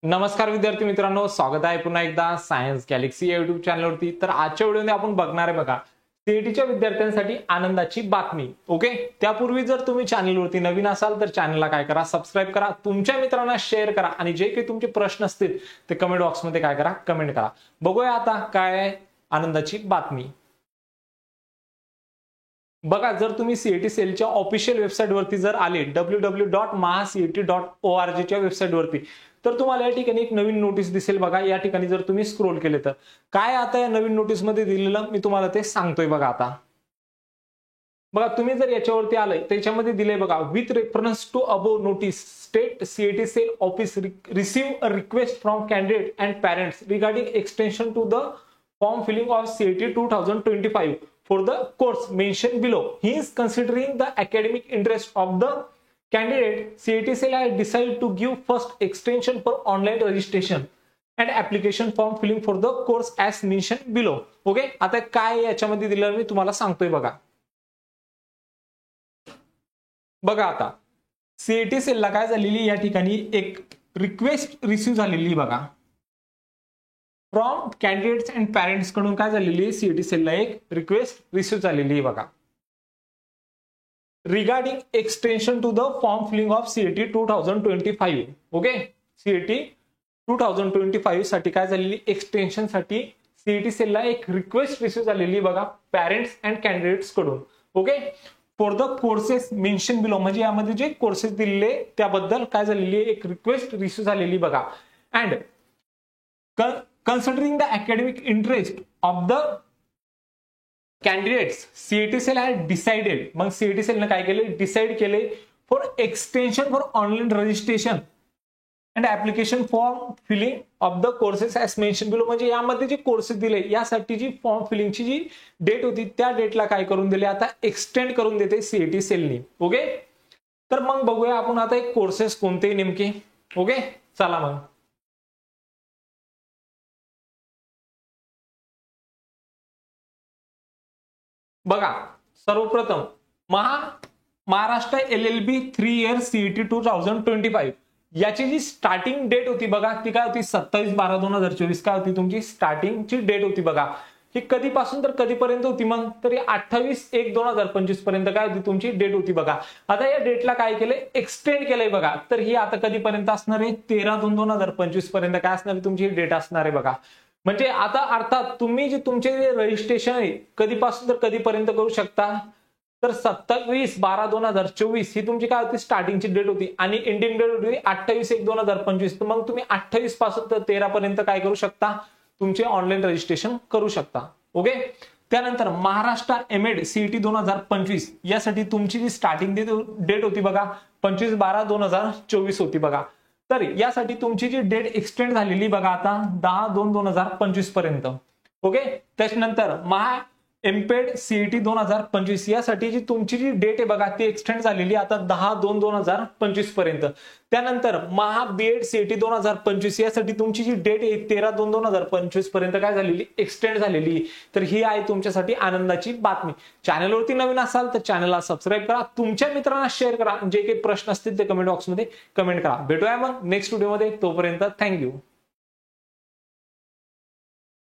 नमस्कार विद्यार्थी मित्रांनो, स्वागत आहे पुन्हा एकदा सायन्स गॅलेक्सी या युट्यूब चॅनलवरती। तर आजच्या व्हिडिओमध्ये आपण बघणार आहे बघा सीईटीच्या विद्यार्थ्यांसाठी आनंदाची बातमी। ओके, त्यापूर्वी जर तुम्ही चॅनलवरती नवीन असाल तर चॅनलला काय करा, सबस्क्राइब करा, तुमच्या मित्रांना शेअर करा आणि जे काही तुमचे प्रश्न असतील ते कमेंट बॉक्समध्ये काय करा, कमेंट करा। बघूया आता काय आहे आनंदाची बातमी। बघा, जर तुम्ही सीईटी सेलच्या ऑफिशियल वेबसाईट वरती जर आले www.mahacet.org च्या वेबसाईट वरती, तर तुम्हाला या ठिकाणी एक नवीन नोटीस दिसेल। बघा, या ठिकाणी जर तुम्ही स्क्रोल केले तर काय आता या नवीन नोटीस मध्ये दिलेलं मी तुम्हाला ते सांगतोय। बघा आता बघा, तुम्ही जर याच्यावरती आले त्याच्यामध्ये दिले बघा, with reference to above notice state CET cell office receive a request from candidate and parents regarding extension to the form filling of CET 2025 for the course mentioned below. He is considering the academic interest of the candidate. CET cell has decided to give first extension for online registration and application form filling for the course as mentioned below. Okay, आता काय याच्यामध्ये दिलं मी तुम्हाला सांगतोय। बघा आता CET सेलला काय झालेली या ठिकाणी एक रिक्वेस्ट रिसीव्ह झालेली बघा फ्रॉम कॅन्डिडेट्स अँड पॅरेंट्स कडून काय झालेली सीईटी सेलला एक रिक्वेस्ट रिसीव्ह झालेली आहे बघा, regarding extension to the form filling of CET 2025। Okay, CET 2025 साठी काय झालेली एक्सटेन्शन साठी सीईटी सेलला एक रिक्वेस्ट रिसीव्ह झालेली बघा पॅरेंट्स अँड कॅन्डिडेट्स कडून। Okay, for the courses mention below, म्हणजे यामध्ये जे कोर्सेस दिलेले त्याबद्दल काय झालेली एक रिक्वेस्ट रिसीव्ह झालेली बघा। And considering the academic interest of the candidates, CET cell has decided, मग CET cell ने काय केले, डिसाइड केले for extension for online registration and application form filling of the courses as mention below, म्हणजे यामध्ये जे कोर्सेस दिले यासाठी जी फॉर्म फिलिंगची जी डेट होती त्या डेटला काय करून दिले, आता एक्सटेंड करून देते सीईटी सेलनी। ओके, तर मग बघूया आपण आता एक कोर्सेस कोणते नेमके। ओके, चला मग बघा, सर्वप्रथम महाराष्ट्र LLB 3 इयर सीईटी 2025 याची जी स्टार्टिंग डेट होती बघा, ती काय होती 27/12/2024 काय होती तुमची स्टार्टिंगची डेट होती बघा। ही कधीपासून तर कधीपर्यंत होती, मग तरी 28/1/2025 पर्यंत काय होती तुमची डेट होती बघा। आता या डेटला काय केलंय, एक्सटेंड केलंय बघा, तर ही आता कधीपर्यंत असणार आहे 13/2/2025 पर्यंत काय असणार तुमची डेट असणार आहे बघा। म्हणजे आता अर्थात तुम्ही जे तुमचे रजिस्ट्रेशन आहे कधीपासून तर कधीपर्यंत करू शकता, तर 27/12/2024 ही तुमची काय होती स्टार्टिंगची डेट होती आणि एंडिंग डेट होती 28/1/2025। तर मग तुम्ही 28 पासून तर 13 पर्यंत काय करू शकता, तुमचे ऑनलाईन रजिस्ट्रेशन करू शकता। ओके, त्यानंतर महाराष्ट्र एमएड सीईटी 2025 यासाठी तुमची जी स्टार्टिंग डेट होती बघा 25/12/2024 होती बघा, तर यासाठी तुमची जी डेट एक्सटेंड झालेली बघा आता 10/2/2025 पर्यंत। ओके, त्याच्यानंतर एमपेड सीईटी 2025 यासाठी जी तुमची जी डेट आहे बघा ती एक्सटेंड झालेली आता 10/2/2025 पर्यंत। त्यानंतर बीएड सीईटी 2025 यासाठी तुमची जी डेट आहे 13/2/2025 पर्यंत काय झालेली एक्सटेंड झालेली। तर ही आहे तुमच्यासाठी आनंदाची बातमी। चॅनलवरती नवीन असाल तर चॅनलला सबस्क्राइब करा, तुमच्या मित्रांना शेअर करा, जे काही प्रश्न असतील ते कमेंट बॉक्समध्ये कमेंट करा। भेटूया मग नेक्स्ट व्हिडिओमध्ये, तोपर्यंत थँक्यू।